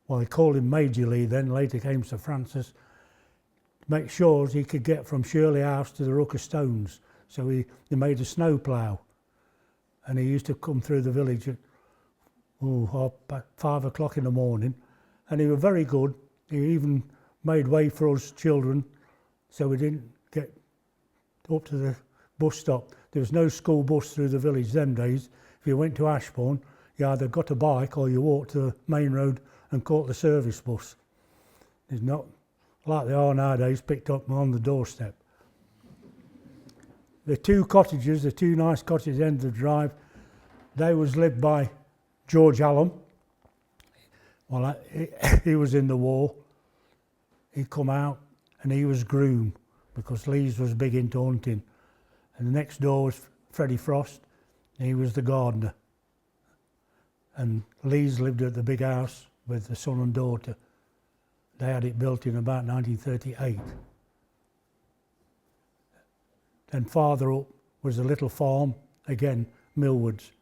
Speaker 1: well, they called him Major Lee then, later came Sir Francis, to make sure he could get from Shirley House to the Ruck of Stones. So he made a snow plough, and he used to come through the village at 5 o'clock in the morning, and he was very good. He even made way for us children, so we didn't get up to the bus stop. There was no school bus through the village them days. If you went to Ashbourne, you either got a bike or you walked to the main road and caught the service bus. It's not like they are nowadays, picked up on the doorstep. The 2 cottages, the 2 nice cottages end of the drive, they was lived by George Hallam. Well, he was in the war. He come out and he was groom, because Lees was big into hunting. And the next door was Freddie Frost. He was the gardener. And Lees lived at the big house with the son and daughter. They had it built in about 1938. Then farther up was a little farm, again, Millwards.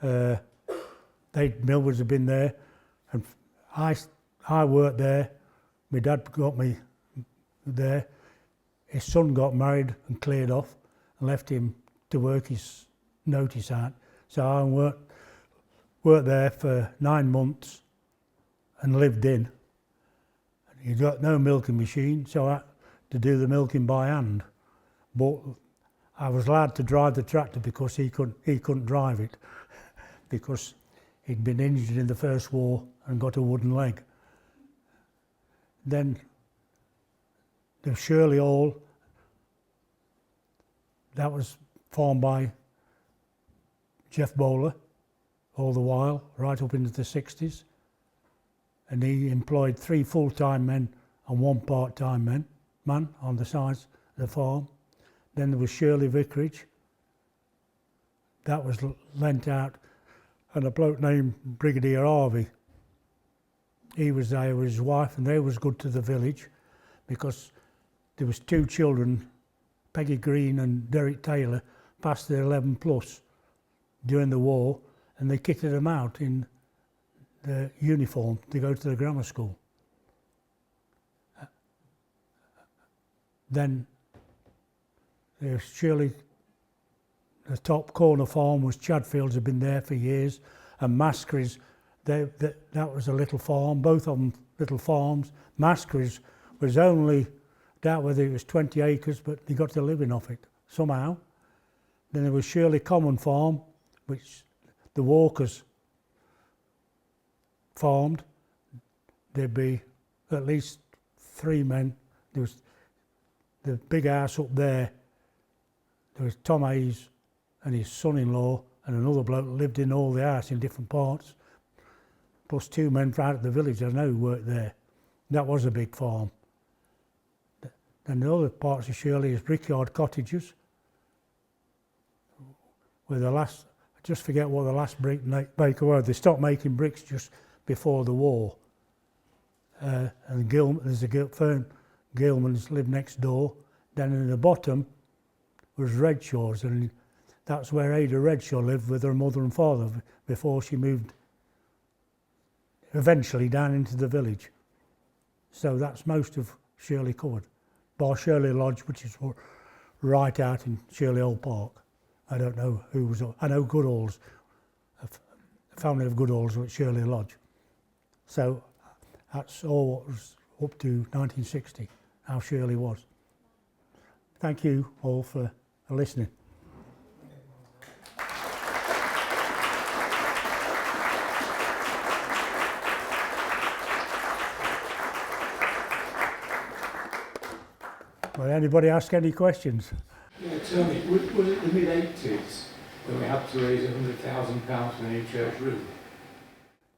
Speaker 1: Millwards had been there, and I worked there. My dad got me there. His son got married and cleared off and left him to work his notice out. So I worked there for 9 months and lived in. You got no milking machine, so to do the milking by hand, but I was allowed to drive the tractor because he couldn't drive it because he'd been injured in the First War and got a wooden leg. Then the Shirley Hall, that was farmed by Jeff Bowler all the while, right up into the 60s. And he employed 3 full-time men and 1 part-time man on the sides of the farm. Then there was Shirley Vicarage. That was lent out. And a bloke named Brigadier Harvey, he was there with his wife, and they was good to the village because there was 2 children, Peggy Green and Derek Taylor, past their 11 plus during the war, and they kitted them out in the uniform to go to the grammar school. Then Shirley, the top corner farm was Chadfields, had been there for years, and Maskery's, that was a little farm, both of them little farms. Maskery's was only, doubt whether it was 20 acres, but they got a living off it somehow. Then there was Shirley Common Farm, which the Walkers farmed. There'd be at least 3 men. There was the big house up there. There was Tom Hayes and his son-in-law and another bloke lived in all the house in different parts. Plus 2 men out of the village I know who worked there. That was a big farm. And the other parts of Shirley is brickyard cottages. Where the last, I just forget what the last brick maker were. They stopped making bricks just before the war. And there's a firm, Gilman's lived next door. Then in the bottom was Redshaw's, and that's where Ada Redshaw lived with her mother and father before she moved eventually down into the village. So that's most of Shirley covered, bar Shirley Lodge, which is right out in Shirley Old Park. I don't know who was, I know Goodall's, a family of Goodall's at Shirley Lodge. So that's all what was up to 1960, how Shirley was. Thank you all for listening. Will anybody ask any questions?
Speaker 6: Yeah, tell me, was it the mid-80s when we had to raise £100,000 for a new church roof?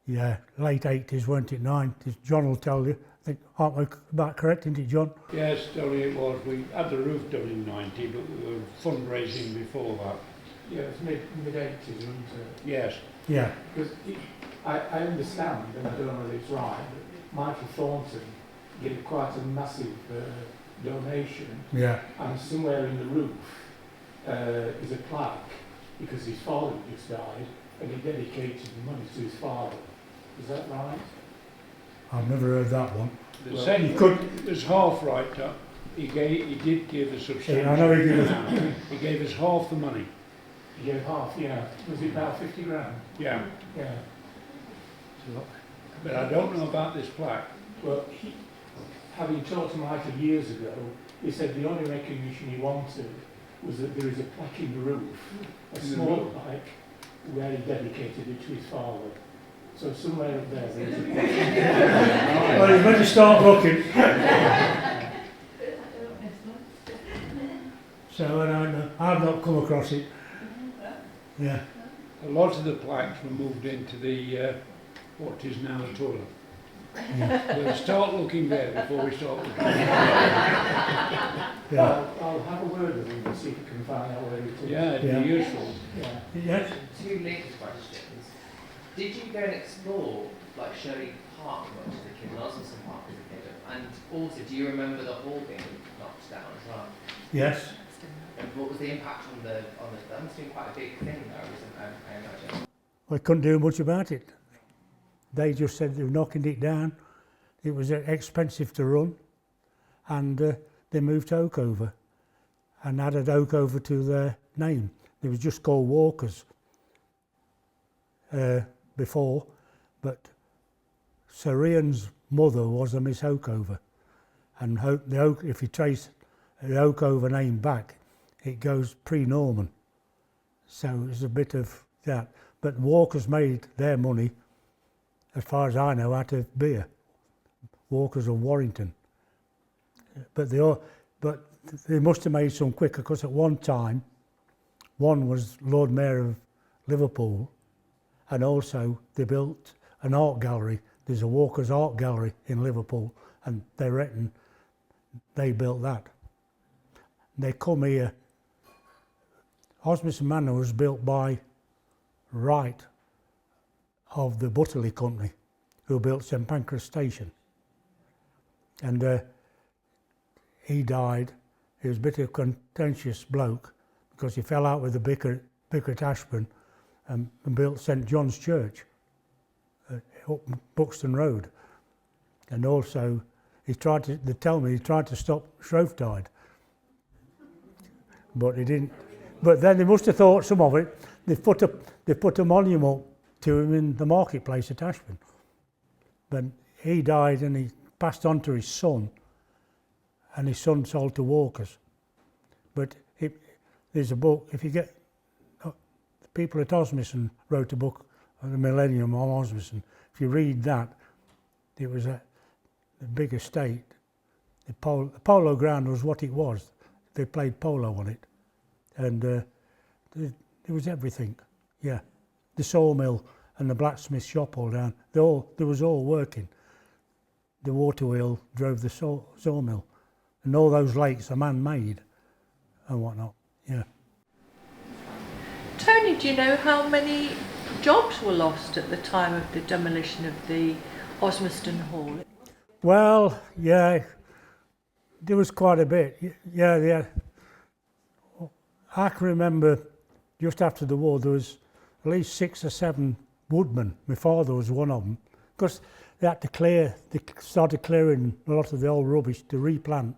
Speaker 1: Yeah, late 80s, weren't it? 90s. John will tell you. I think, aren't we about correct, isn't it, John?
Speaker 7: Yes, Tony, it was. We had the roof done in 90, but we were fundraising before that.
Speaker 6: Yeah, it was mid-80s, wasn't it?
Speaker 7: Yes.
Speaker 1: Yeah.
Speaker 6: Because I understand, and I don't know whether it's right, but Michael Thornton gave quite a massive donation,
Speaker 1: Yeah.
Speaker 6: and somewhere in the roof is a plaque because his father had just died and he dedicated the money to his father. Is that right?
Speaker 1: I've never heard that one.
Speaker 7: The
Speaker 6: Well,
Speaker 7: second,
Speaker 1: you could-
Speaker 7: there's half right up. He did give a substantial
Speaker 1: I know he did.
Speaker 7: amount. He gave us half the money.
Speaker 6: He gave half, yeah. Was it about 50 grand?
Speaker 7: Yeah.
Speaker 6: Yeah.
Speaker 7: But I don't know about this plaque.
Speaker 6: Well, having talked to Michael years ago, he said the only recognition he wanted was that there is a plaque in the roof, a
Speaker 7: In the
Speaker 6: small
Speaker 7: roof?
Speaker 6: plaque, where he dedicated it to his father. So somewhere up there is a plaque.
Speaker 1: Well, you better start looking. So I don't know. I've not come across it. Yeah.
Speaker 7: A lot of the plaques were moved into the what is now the toilet. We'll start looking there before we start looking.
Speaker 1: Yeah.
Speaker 6: I'll have a word with him and see if we can find out where it is.
Speaker 7: Yeah, it'd
Speaker 1: Yeah.
Speaker 7: be useful.
Speaker 6: Yeah.
Speaker 1: Yes.
Speaker 8: 2 legal questions. Did you go and explore like Shirley Park much as a kid, Nosson Park as a kid? And also, do you remember the hall being knocked down as well?
Speaker 1: Yes.
Speaker 8: And what was the impact on the that must have been quite a big thing though, isn't it? I imagine.
Speaker 1: We couldn't do much about it. They just said they were knocking it down. It was expensive to run, and they moved Oakover and added Oakover to their name. It was just called Walkers before, but Sir Ian's mother was a Miss Oakover, and the oak, if you trace the oak over name back, it goes pre-Norman. So there's a bit of that. But Walkers made their money, as far as I know, out of beer. Walkers of Warrington. But they must have made some quicker, because at one time, one was Lord Mayor of Liverpool, and also they built an art gallery. There's a Walker's Art Gallery in Liverpool, and they reckon they built that. They come here. Osmond Manor was built by Wright of the Butterley Company, who built St Pancras Station. And he died. He was a bit of a contentious bloke, because he fell out with the vicar at Ashburn and built St John's Church up Buxton Road. And also, they tell me he tried to stop Shrovetide, but he didn't. But then they must have thought some of it. They put a monument to him in the marketplace at Ashburn. But he died, and he passed on to his son, and his son sold to Walkers. But there's a book, if you get, the people at Osmison wrote a book, The Millennium on Osmison. If you read that, it was a big estate. The polo ground was what it was. They played polo on it. And there was everything, yeah. The sawmill and the blacksmith shop all down, there was all working. The water wheel drove the sawmill. And all those lakes are man-made and whatnot, yeah.
Speaker 4: Tony, do you know how many jobs were lost at the time of the demolition of the Osmaston Hall?
Speaker 1: Well, yeah, there was quite a bit. Yeah. I can remember just after the war there was at least 6 or 7 woodmen. My father was one of them, because they started clearing a lot of the old rubbish to replant,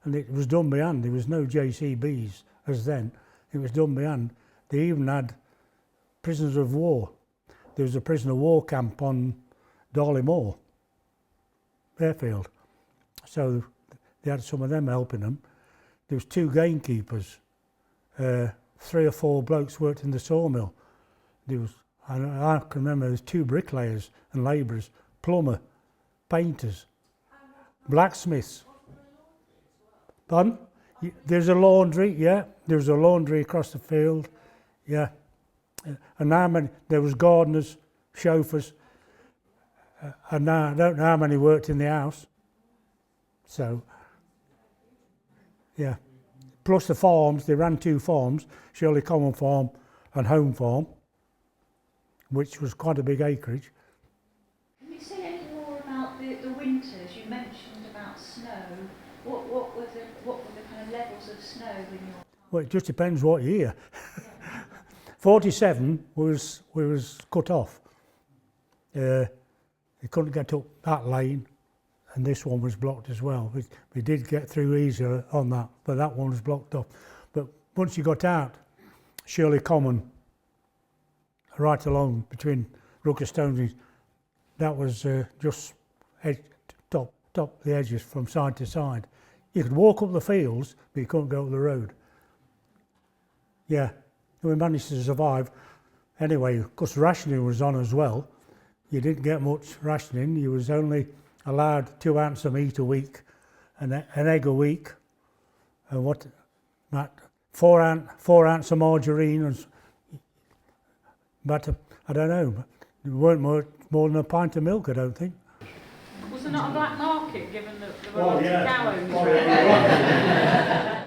Speaker 1: and it was done by hand. There was no JCBs as then. It was done by hand. They even had prisoners of war. There was a prisoner of war camp on Darley Moor, Fairfield. So they had some of them helping them. There was 2 gamekeepers. 3 or 4 blokes worked in the sawmill. I can remember there was 2 bricklayers and labourers, plumber, painters, blacksmiths. Pardon? There's a laundry, yeah. There was a laundry across the field, yeah. And there was gardeners, chauffeurs, and now I don't know how many worked in the house. So, yeah. Plus the farms, they ran 2 farms, Shirley Common Farm and Home Farm, which was quite a big acreage.
Speaker 5: Can you say any more about the winters? You mentioned about snow. What were the kind of levels of snow in your time?
Speaker 1: Well, it just depends what year. 47 we was cut off. They couldn't get up that lane, and this one was blocked as well. We did get through easier on that, but that one was blocked off. But once you got out, Shirley Common, right along between Ruckerstones, that was just top the edges from side to side. You could walk up the fields, but you couldn't go up the road. Yeah, we managed to survive. Anyway, of course rationing was on as well. You didn't get much rationing. You was only allowed 2 ounces of meat a week, and an egg a week, and 4 ounces of margarine, but I don't know, but there weren't more than a pint of milk, I don't think.
Speaker 4: Was there not a black market given that there were
Speaker 1: Oh,
Speaker 4: lots
Speaker 1: yeah.
Speaker 4: of gallows?
Speaker 1: Oh, yeah.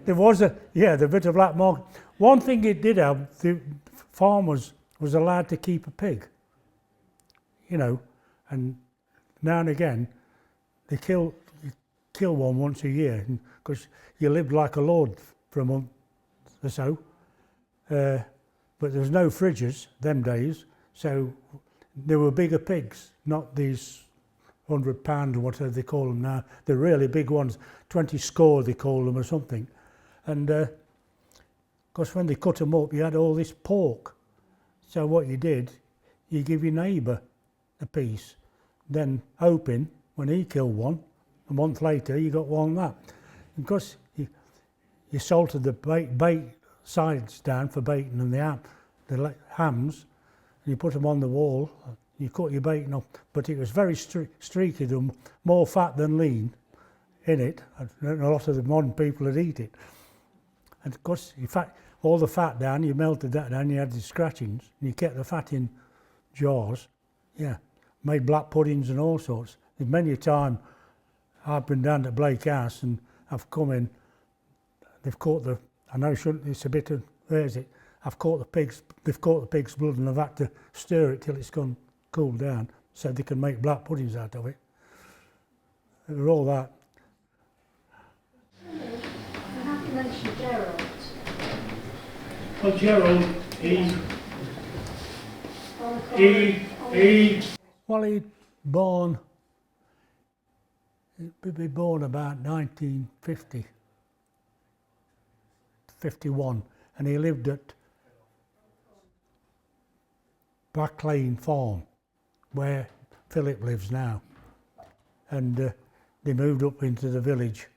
Speaker 1: There was a bit of black market. One thing it did have, the farmers was allowed to keep a pig, you know, and now and again they kill one once a year, because you lived like a lord for a month or so. But there was no fridges them days, so there were bigger pigs, not these 100-pound or whatever they call them now. They're really big ones, 20 score they call them or something. And of course when they cut them up, you had all this pork. So what you did, you give your neighbour a piece, then hoping when he killed one, A month later, you got one that. Because you salted the bait sides down for baiting and the hams, and you put them on the wall. You cut your baiting up, but it was very streaky, more fat than lean in it, and a lot of the modern people would eat it. And of course, in fact, all the fat down, you melted that down, you had the scratchings, and you kept the fat in jars. Yeah, made black puddings and all sorts. There's many a time I've been down to Blake House and I've come in, they've caught I know it's a bit of, where's it? They've caught the pig's blood and I've had to stir it till it's gone cooled down so they can make black puddings out of it. It was all that.
Speaker 5: You have to mention Gerald.
Speaker 6: Well, Gerald,
Speaker 1: Well, he'd be born about 1950, 51, and he lived at Black Lane Farm, where Philip lives now. And they moved up into the village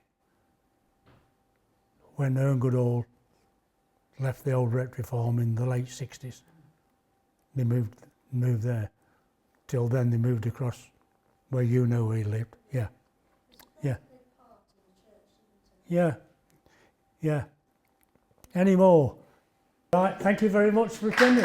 Speaker 1: when Ern Goodall left the old rectory farm in the late 60s. They moved there. Till then they moved across where you know where he lived. Yeah. Yeah. Yeah. Yeah. Any more? Right, thank you very much for attending.